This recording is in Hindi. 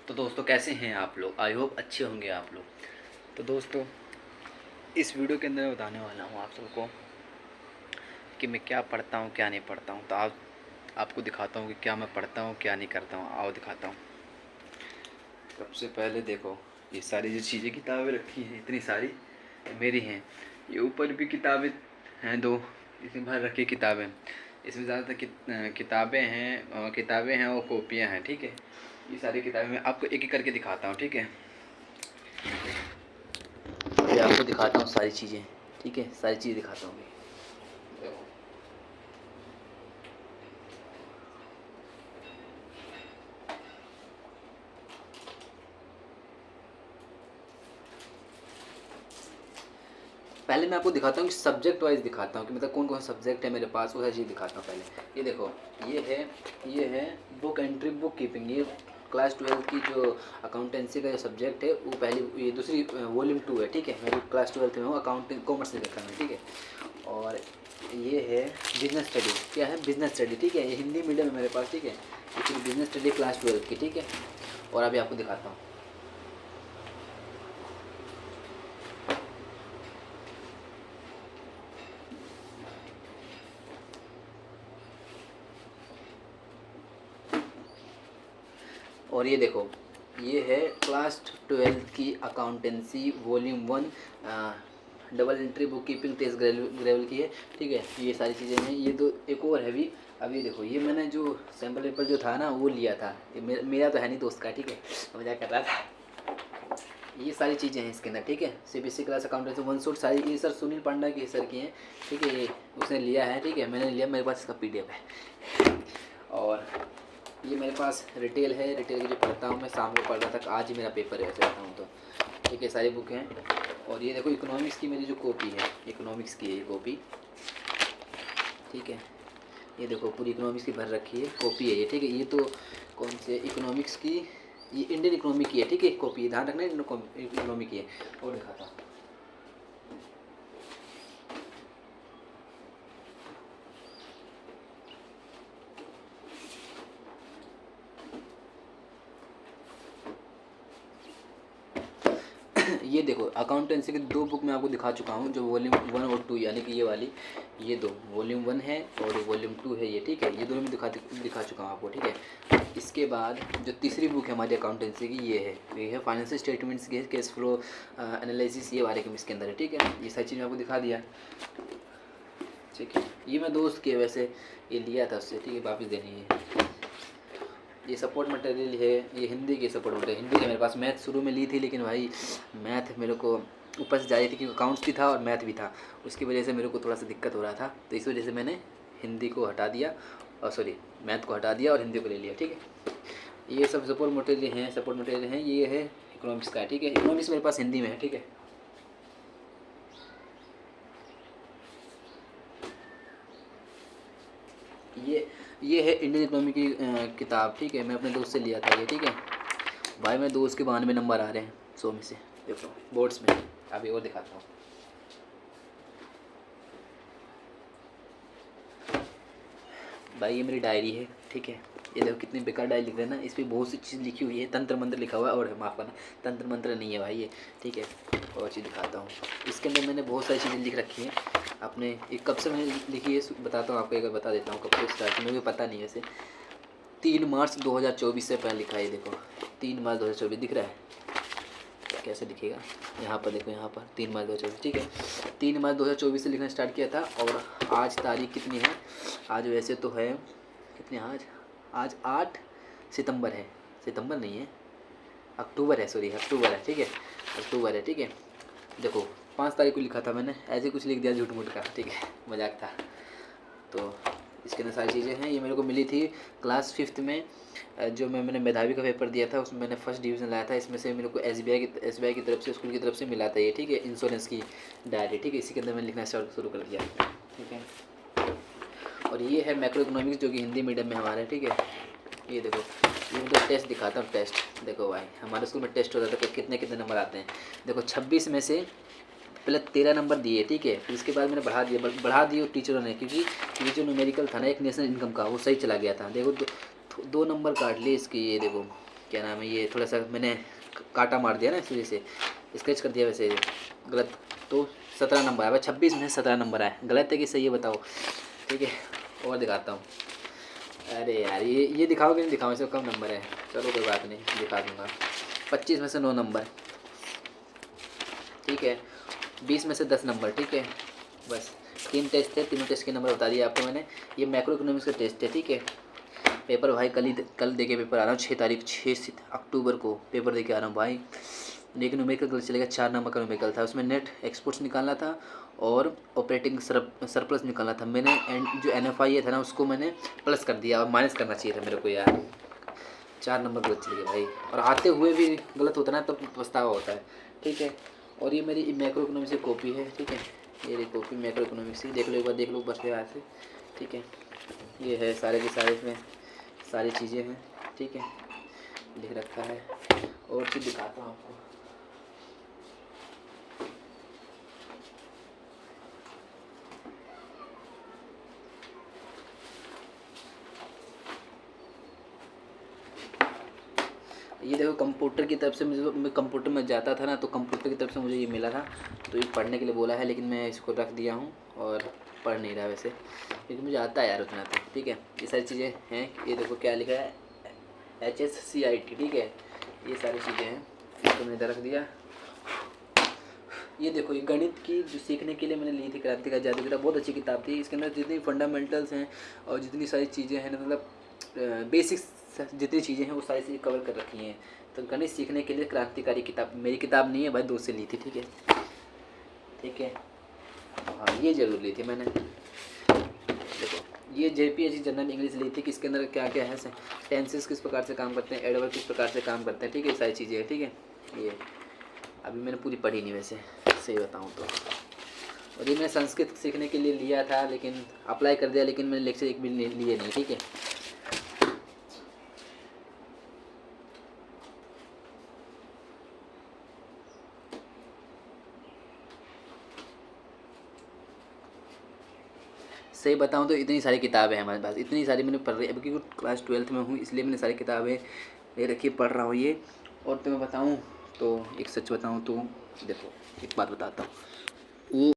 तो दोस्तों कैसे हैं आप लोग। आई होप अच्छे होंगे आप लोग। तो दोस्तों इस वीडियो के अंदर मैं बताने वाला हूँ आप सबको कि मैं क्या पढ़ता हूँ क्या नहीं पढ़ता हूँ। तो आपको दिखाता हूँ कि क्या मैं पढ़ता हूँ क्या नहीं करता हूँ। आओ दिखाता हूँ। सबसे पहले देखो, ये सारी जो चीज़ें किताबें रखी हैं इतनी सारी मेरी हैं। ये ऊपर भी किताबें हैं दो, इसमें भर रखी किताबें। इसमें ज़्यादातर किताबें हैं और कॉपियाँ हैं। ठीक है, ये सारी किताबें मैं आपको एक एक करके दिखाता हूँ। ठीक है, अभी आपको दिखाता हूँ सारी चीज़ें। ठीक है, सारी चीज़ें दिखाता हूँ। देखो, पहले मैं आपको दिखाता हूँ कि सब्जेक्ट वाइज दिखाता हूँ कि मतलब कौन कौन सा सब्जेक्ट है मेरे पास, वो सारी चीज़ दिखाता हूँ। पहले ये देखो, ये है बुक एंट्री बुक कीपिंग। ये क्लास 12 की जो अकाउंटेंसी का जो सब्जेक्ट है वो पहली ये दूसरी वॉल्यूम 2 है। ठीक है, मैं क्लास 12 में हूँ, अकाउंटिंग कॉमर्स से देखा मैं। ठीक है, और ये है बिजनेस स्टडी। क्या है? Business study. ठीक है, ये हिंदी मीडियम है मेरे पास। ठीक है, ये बिजनेस स्टडी क्लास 12 की। ठीक है, और अभी आपको दिखाता हूँ। और ये देखो, ये है क्लास 12 की accountancy volume 1 double entry book keeping test ग्रेवल की है। ठीक है, ये सारी चीज़ें हैं। ये तो एक और है भी। अभी देखो, ये मैंने जो सैम्पल पेपर जो था ना वो लिया था। ये मेरा तो है नहीं, दोस्त का। ठीक है, मजाक कर रहा था। ये सारी चीज़ें हैं इसके अंदर। ठीक है, CBSE class accountancy one shot सारी, ये सर सुनील पांडा की सर की हैं। ठीक है, ये उसने लिया है। ठीक है, मैंने लिया, मेरे पास इसका पीडीएफ है। और ये मेरे पास रिटेल है। रिटेल की जो पढ़ता हूँ मैं, शाम को पढ़ रहा था, आज ही मेरा पेपर है वैसे बताऊँ तो। ठीक है, सारी बुक हैं। और ये देखो, इकोनॉमिक्स की मेरी जो कॉपी है, इकोनॉमिक्स की है ये कॉपी। ठीक है, ये देखो पूरी इकोनॉमिक्स की भर रखी है, कॉपी है ये। ठीक है, ये तो कौन से इकोनॉमिक्स की, ये इंडियन इकोनॉमी की है। ठीक है, कॉपी, ध्यान रखना इंडियन इकोनॉमी की है। और दिखाता हूँ। ये देखो, अकाउंटेंसी की दो बुक मैं आपको दिखा चुका हूँ, जो वॉल्यूम 1 और 2 यानी कि ये वाली, ये दो वॉल्यूम 1 है और वॉल्यूम 2 है ये। ठीक है, ये दोनों मैं दिखा चुका हूँ आपको। ठीक है, इसके बाद जो तीसरी बुक है हमारी अकाउंटेंसी की, ये है फाइनेंशियल स्टेटमेंट्स की, कैश फ्लो एनालिसिस, ये वाले के इसके अंदर है। ठीक है, ये सारी चीज़ मैं आपको दिखा दिया। ठीक है, ये मैं दोस्त के वैसे ये लिया था उससे। ठीक है, वापस देनी है। ये सपोर्ट मटेरियल है, ये हिंदी की सपोर्ट मटेरियल। हिंदी की मेरे पास मैथ शुरू में ली थी, लेकिन भाई मैथ मेरे को ऊपर से जा रही थी, क्योंकि अकाउंट्स भी था और मैथ भी था। उसकी वजह से मेरे को थोड़ा सा दिक्कत हो रहा था, तो इस वजह से मैंने हिंदी को हटा दिया, और सॉरी मैथ को हटा दिया और हिंदी को ले लिया। ठीक है, ये सब सपोर्ट मटेरियल हैं। ये है इकोनॉमिक्स का। ठीक है, इकोनॉमिक्स मेरे पास हिंदी में है। ठीक है, ये है इंडियन इकोनॉमी की किताब। ठीक है, मैं अपने दोस्त से लिया था ये। ठीक है भाई, मेरे दोस्त के 92 नंबर आ रहे हैं 100 में से, देखो बोर्ड्स में। अभी और दिखाता हूँ। भाई ये मेरी डायरी है। ठीक है, ये देखो कितनी बेकार डायरी लिख रहे हैं ना, इस पर बहुत सी चीज़ लिखी हुई है, तंत्र मंत्र लिखा हुआ है। और माफ़ करना, तंत्र मंत्र नहीं है भाई ये। ठीक है, और चीज़ दिखाता हूँ। इसके अंदर मैंने बहुत सारी चीज़ें लिख रखी हैं अपने। ये कब से मैंने लिखी है बताता हूँ आपको, एक बार बता देता हूँ कब से स्टार्ट, मुझे पता नहीं वैसे। 3 मार्च 2024 से पहले लिखा है। देखो 3 मार्च 2024 दिख रहा है, कैसे दिखेगा, यहाँ पर देखो, यहाँ पर 3 मार्च 2024। ठीक है, 3 मार्च 2024 से लिखना स्टार्ट किया था। और आज तारीख कितनी है? आज वैसे तो है कितनी, आज 8 सितंबर है। सितंबर नहीं है, अक्टूबर है, सॉरी अक्टूबर है। ठीक है, अक्टूबर है। ठीक है, देखो 5 तारीख को लिखा था मैंने, ऐसे कुछ लिख दिया झूठ मूठ का। ठीक है, मजाक था। तो इसके अंदर सारी चीज़ें हैं। ये मेरे को मिली थी क्लास 5th में, जो मैंने मेधावी का पेपर दिया था, उसमें मैंने फर्स्ट डिवीज़न लाया था। इसमें से मेरे को एसबीआई की तरफ से, स्कूल की तरफ से मिला था ये। ठीक है, इंश्योरेंस की डायरी। ठीक है, इसी के अंदर मैंने लिखना शुरू कर दिया। ठीक है, और ये है मैक्रो इकोनॉमिक्स, जो कि हिंदी मीडियम में हमारे। ठीक है, ये देखो, ये मतलब टेस्ट दिखाता हूँ। टेस्ट देखो भाई, हमारे स्कूल में टेस्ट होता था कि कितने कितने नंबर आते हैं। देखो 26 में से पहले 13 नंबर दिए। ठीक है, फिर इसके बाद मैंने बढ़ा दिए टीचरों ने, क्योंकि ये जो न्यूमेरिकल था ना एक नेशनल इनकम का, वो सही चला गया था। देखो 2 नंबर काट लिए इसके। ये देखो क्या नाम है, ये थोड़ा सा मैंने काटा मार दिया ना इस वजह से, स्केच कर दिया वैसे गलत। तो 17 नंबर आया, 26 में 17 नंबर आया, गलत है कि सही है बताओ। ठीक है, और दिखाता हूँ। अरे यार ये दिखाओगे नहीं, दिखाओ, इससे कम नंबर है। चलो कोई बात नहीं, दिखा दूँगा। 25 में से 9 नंबर, ठीक है। 20 में से 10 नंबर, ठीक है। बस 3 टेस्ट थे, तीनों टेस्ट के नंबर बता दिए आपको मैंने। ये मैक्रो इकोनॉमिक्स का टेस्ट है, ठीक है। पेपर भाई कल दे के पेपर आ रहा हूँ, 6 तारीख 6 अक्टूबर को पेपर दे के आ रहा हूँ भाई। लेकिन न्यूमेरिकल गलत चलेगा, 4 नंबर का न्यूमेरिकल था, उसमें नेट एक्सपोर्ट्स निकालना था और ऑपरेटिंग सरप्लस निकालना था। मैंने जो NFI था ना उसको मैंने प्लस कर दिया, और माइनस करना चाहिए था मेरे को यार। 4 नंबर गलत चले गए भाई, और आते हुए भी गलत होता है ना, तब पछतावा होता है, ठीक है। और ये मेरी मैक्रो इकोनॉमिक्स की कॉपी है, ठीक है। ये रही कॉपी मैक्रो इकोनॉमिक्स की, देख लो एक बार, देख लो बस यहाँ से, ठीक है। ये है सारे के सारे, इसमें सारी चीज़ें हैं, ठीक है, लिख रखा है। और चीज़ दिखाता हूँ आपको। ये देखो, कंप्यूटर की तरफ से मैं कंप्यूटर में जाता था ना, तो कंप्यूटर की तरफ से मुझे ये मिला था, तो ये पढ़ने के लिए बोला है, लेकिन मैं इसको रख दिया हूँ और पढ़ नहीं रहा वैसे, क्योंकि मुझे आता है यार उतना। तो ठीक है, ये सारी चीज़ें हैं। ये देखो क्या लिखा है, HSCIT, ठीक है। ये सारी चीज़ें हैं, इसको मैंने इधर रख दिया। ये देखो, ये गणित की जो सीखने के लिए मैंने ली थी, क्रांतिकारी जादूगर, बहुत अच्छी किताब थी। इसके अंदर जितनी फंडामेंटल्स हैं और जितनी सारी चीज़ें हैं, मतलब बेसिक्स जितनी चीज़ें हैं वो सारी चीज़ें कवर कर रखी हैं। तो गणित सीखने के लिए क्रांतिकारी किताब, मेरी किताब नहीं है भाई, दोस्त से ली थी, ठीक है, ठीक है। हाँ, ये जरूर ली थी मैंने। देखो, ये JPSC जनरल इंग्लिश ली थी कि इसके अंदर क्या क्या है, टेंसेस किस प्रकार से काम करते हैं, एडवर्ब किस प्रकार से काम करते हैं, ठीक है, सारी चीज़ें हैं, ठीक है। ये अभी मैंने पूरी पढ़ी नहीं वैसे, सही बताऊँ तो। और ये मैंने संस्कृत सीखने के लिए लिया था, लेकिन अप्लाई कर दिया, लेकिन मैंने लेक्चर एक भी लिए नहीं, ठीक है। सही बताऊँ तो इतनी सारी किताबें हैं हमारे पास, इतनी सारी मैंने पढ़ रही, अभी क्योंकि क्लास 12th में हूँ, इसलिए मैंने सारी किताबें ले रखी, पढ़ रहा हूँ ये। और तुम्हें बताऊँ तो, एक सच बताऊँ तो, देखो एक बात बताता हूँ, वो